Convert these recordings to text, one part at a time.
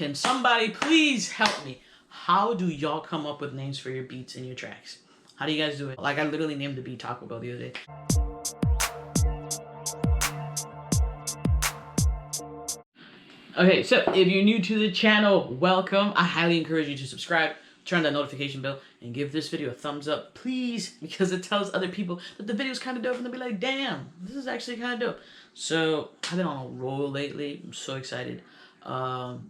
Can somebody please help me? How do y'all come up with names for your beats and your tracks? How do you guys do it? Like, I literally named the beat Taco Bell the other day. Okay, so if you're new to the channel, welcome. I highly encourage you to subscribe, turn that notification bell, and give this video a thumbs up, please, because it tells other people that the video's kind of dope, and they'll be like, damn, this is actually kind of dope. So, I've been on a roll lately. I'm so excited.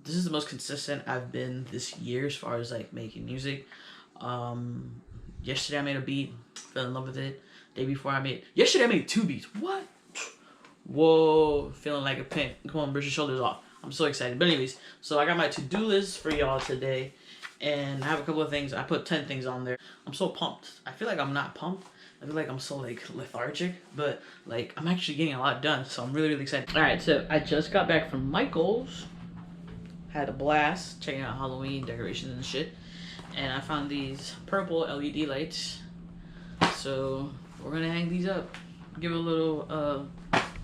This is the most consistent I've been this year as far as, like, making music. Yesterday I made a beat, fell in love with it. Day before yesterday I made 2 beats. What? Whoa, feeling like a pimp. Come on, brush your shoulders off. I'm so excited. But anyways, so I got my to-do list for y'all today. And I have a couple of things. I put 10 things on there. I'm so pumped. I feel like I'm not pumped. I feel like I'm so, like, lethargic. But, like, I'm actually getting a lot done. So I'm really, really excited. Alright, so I just got back from Michael's. Had a blast checking out Halloween decorations and shit. And I found these purple LED lights. So we're going to hang these up. Give a little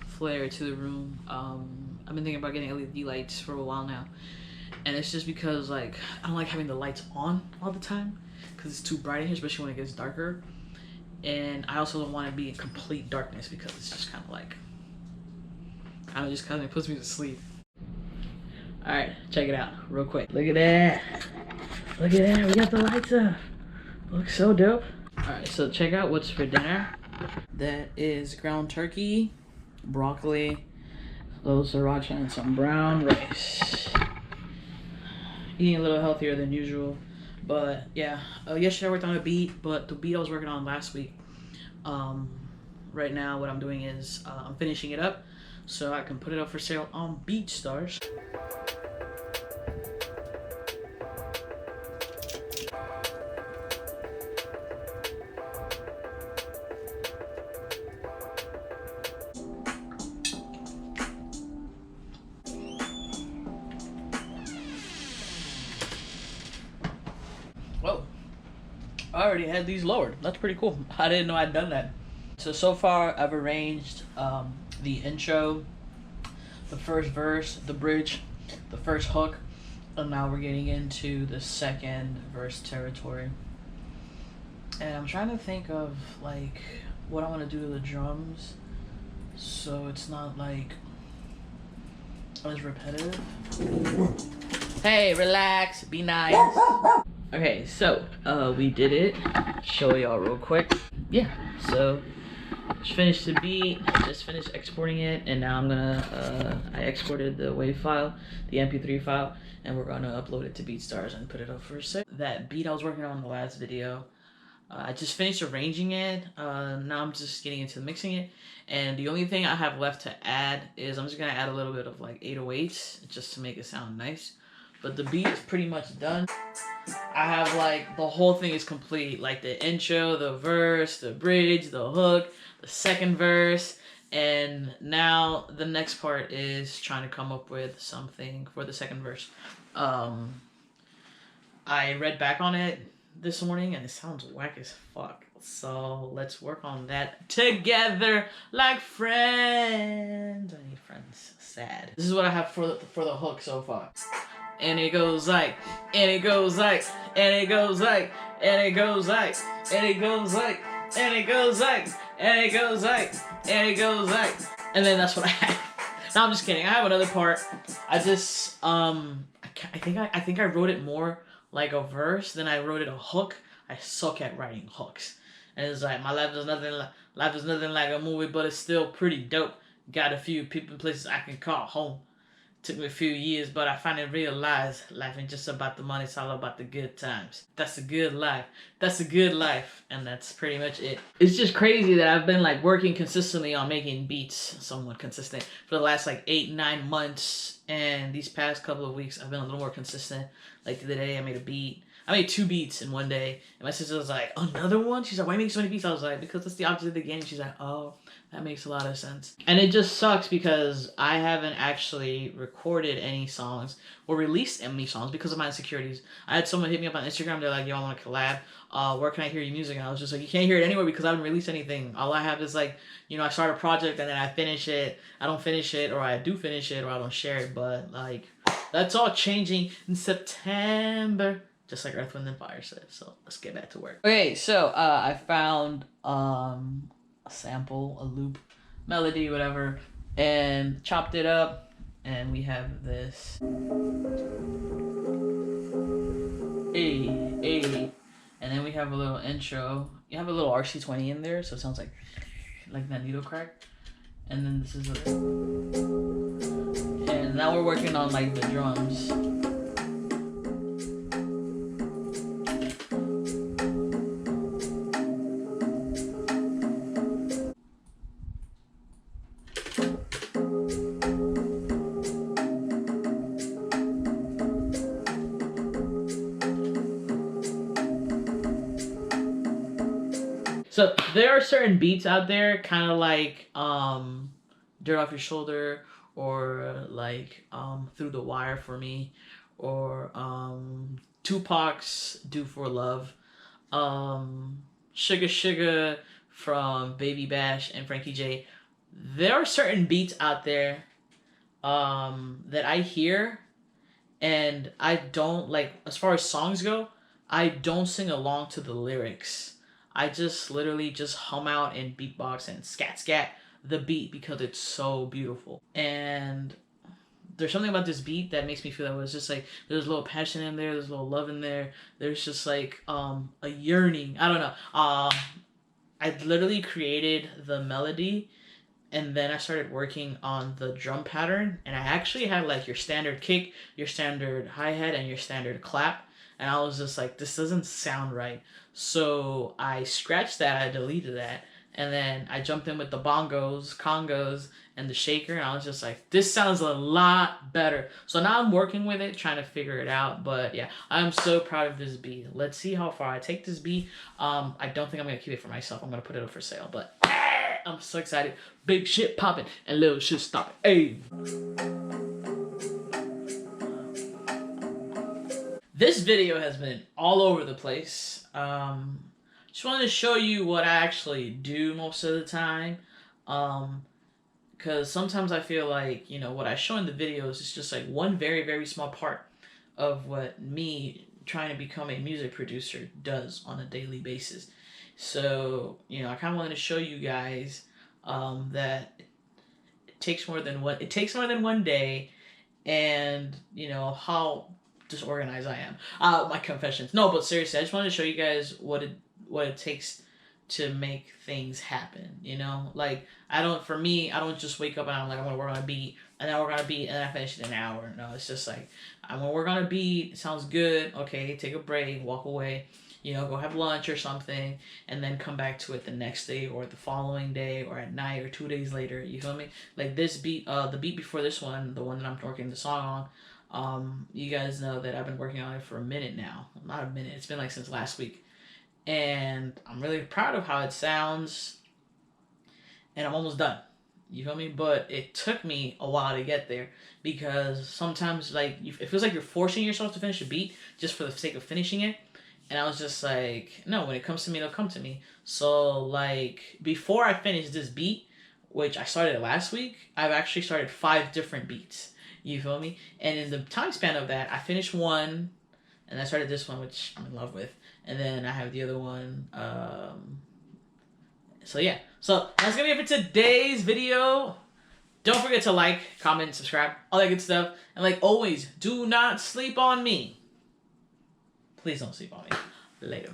flair to the room. I've been thinking about getting LED lights for a while now, and it's just because, like, I don't like having the lights on all the time because it's too bright in here, especially when it gets darker. And I also don't want to be in complete darkness because it's just kind of like, I don't know, just kind of puts me to sleep. All right, check it out real quick. Look at that. Look at that. We got the lights up. Looks so dope. All right, so check out what's for dinner. That is ground turkey, broccoli, a little sriracha, and some brown rice. Eating a little healthier than usual, but yeah. Yesterday I worked on a beat, but the beat I was working on last week. Right now what I'm doing is I'm finishing it up so I can put it up for sale on BeatStars. Whoa, I already had these lowered. That's pretty cool. I didn't know I'd done that. So far I've arranged the intro, the first verse, the bridge, the first hook, and now we're getting into the second verse territory. And I'm trying to think of, like, what I want to do to the drums so it's not, like, as repetitive. Hey, relax, be nice. Okay, so we did it. Show y'all real quick. Yeah, so just finished the beat, just finished exporting it, and now I'm gonna I exported the WAV file, the MP3 file, and we're gonna upload it to BeatStars and put it up for a sec. That beat I was working on in the last video, I just finished arranging it. Now I'm just getting into mixing it, and the only thing I have left to add is I'm just gonna add a little bit of, like, 808s just to make it sound nice. But the beat is pretty much done. I have, like, the whole thing is complete. Like, the intro, the verse, the bridge, the hook, the second verse. And now the next part is trying to come up with something for the second verse. I read back on it this morning and it sounds whack as fuck. So let's work on that together like friends. I need friends. Sad. This is what I have for the hook so far. And it goes like, and it goes like, and it goes like, and it goes like, and it goes like, and it goes like, and it goes like, and it goes like, and then that's what I have. No, I'm just kidding. I have another part. I just I think I wrote it more like a verse than I wrote it a hook. I suck at writing hooks. And it's like, my life is nothing like a movie, but it's still pretty dope. Got a few people and places I can call home. Took me a few years, but I finally realized life ain't just about the money, it's all about the good times. That's a good life. That's a good life. And that's pretty much it. It's just crazy that I've been, like, working consistently on making beats, somewhat consistent, for the last, like, 8-9 months. And these past couple of weeks, I've been a little more consistent. Like, the other day, I made 2 beats in one day. And my sister was like, another one? She's like, why are you making so many beats? I was like, because that's the object of the game. She's like, oh, that makes a lot of sense. And it just sucks because I haven't actually recorded any songs or released any songs because of my insecurities. I had someone hit me up on Instagram. They're like, yo, I want to collab. Where can I hear your music? And I was just like, you can't hear it anywhere because I haven't released anything. All I have is, like, you know, I start a project and then I finish it. I don't finish it, or I do finish it, or I don't share it. But, like, That's all changing in September, just like Earth, Wind, and Fire said. So let's get back to work. Okay, so I found a sample, a loop, melody, whatever, and chopped it up, and we have this. Hey, and then we have a little intro. You have a little RC20 in there, so it sounds like that needle crack. And then this is a, and now we're working on like the drums. So there are certain beats out there, kind of like Dirt Off Your Shoulder, or like Through the Wire for me, or Tupac's Do For Love, Sugar Sugar from Baby Bash and Frankie J. There are certain beats out there that I hear, and I don't like, as far as songs go, I don't sing along to the lyrics. I just literally just hum out and beatbox and scat the beat because it's so beautiful. And there's something about this beat that makes me feel that way. It's just like there's a little passion in there, there's a little love in there. There's just like a yearning. I don't know. I literally created the melody, and then I started working on the drum pattern, and I actually had like your standard kick, your standard hi-hat, and your standard clap. And I was just like, this doesn't sound right. So I scratched that, I deleted that, and then I jumped in with the bongos, congos, and the shaker, and I was just like, this sounds a lot better. So now I'm working with it, trying to figure it out. But yeah, I'm so proud of this beat. Let's see how far I take this beat. I don't think I'm going to keep it for myself. I'm going to put it up for sale, but I'm so excited. Big shit popping and little shit stopping. Hey. This video has been all over the place. Just wanted to show you what I actually do most of the time. Because sometimes I feel like, you know, what I show in the videos is just like one very, very small part of what me trying to become a music producer does on a daily basis. So, you know, I kind of wanted to show you guys that it takes more than one day, and, you know, how disorganized I am. My confessions. No, but seriously, I just wanted to show you guys what it takes to make things happen, you know? Like, I don't just wake up and I'm like, I'm gonna work on a beat, and then I work on a beat, and then I finish it in an hour. No, it's just like, I'm gonna work on a beat, it sounds good, okay, take a break, walk away, you know, go have lunch or something, and then come back to it the next day, or the following day, or at night, or 2 days later, you feel me? Like this beat, the beat before this one, the one that I'm working the song on, you guys know that I've been working on it for a minute now. Not a minute, it's been like since last week. And I'm really proud of how it sounds, and I'm almost done. You feel me? But it took me a while to get there, because sometimes like it feels like you're forcing yourself to finish a beat just for the sake of finishing it. And I was just like, no, when it comes to me, it'll come to me. So like before I finished this beat, which I started last week, I've actually started 5 different beats. You feel me? And in the time span of that, I finished one, and I started this one, which I'm in love with. And then I have the other one. So yeah. So that's going to be it for today's video. Don't forget to like, comment, subscribe, all that good stuff. And like always, do not sleep on me. Please don't sleep on me. Later.